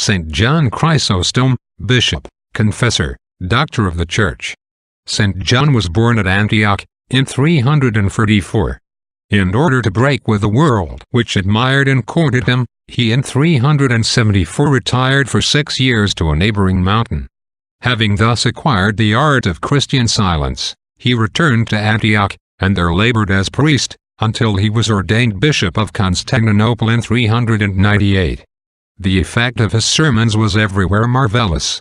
St. John Chrysostom, Bishop, Confessor, Doctor of the Church. St. John was born at Antioch, in 334. In order to break with the world which admired and courted him, he in 374 retired for 6 years to a neighboring mountain. Having thus acquired the art of Christian silence, he returned to Antioch, and there labored as priest, until he was ordained Bishop of Constantinople in 398. The effect of his sermons was everywhere marvelous.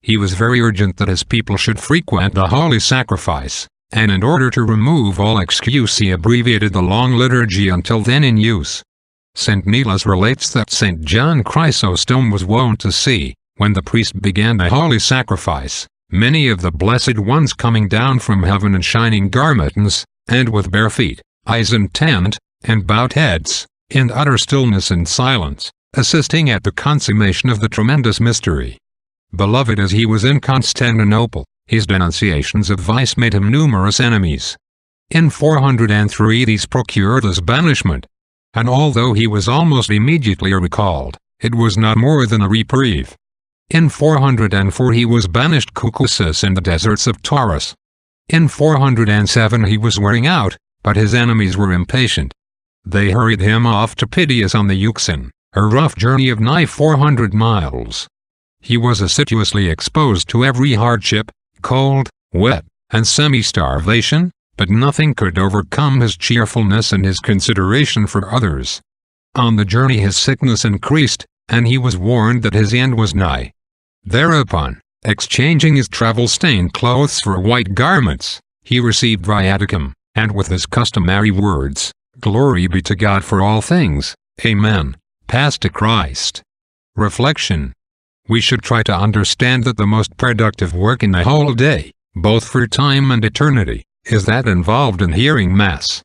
He was very urgent that his people should frequent the holy sacrifice, and in order to remove all excuse he abbreviated the long liturgy until then in use. St. Nicholas relates that St. John Chrysostom was wont to see, when the priest began the holy sacrifice, many of the blessed ones coming down from heaven in shining garments, and with bare feet, eyes intent, and bowed heads, in utter stillness and silence, assisting at the consummation of the tremendous mystery. Beloved as he was in Constantinople, his denunciations of vice made him numerous enemies. In 403 these procured his banishment, and although he was almost immediately recalled, it was not more than a reprieve. In 404 he was banished Caucasus in the deserts of Taurus. In 407 he was wearing out, but his enemies were impatient. They hurried him off to Pityus on the Euxine, a rough journey of nigh 400 miles. He was assiduously exposed to every hardship, cold, wet, and semi-starvation, but nothing could overcome his cheerfulness and his consideration for others. On the journey his sickness increased, and he was warned that his end was nigh. Thereupon, exchanging his travel-stained clothes for white garments, he received viaticum, and with his customary words, "Glory be to God for all things, Amen," passed to Christ. Reflection. We should try to understand that the most productive work in the whole day, both for time and eternity, is that involved in hearing Mass.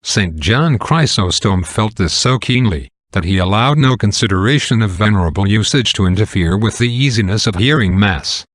St. John Chrysostom felt this so keenly, that he allowed no consideration of venerable usage to interfere with the easiness of hearing Mass.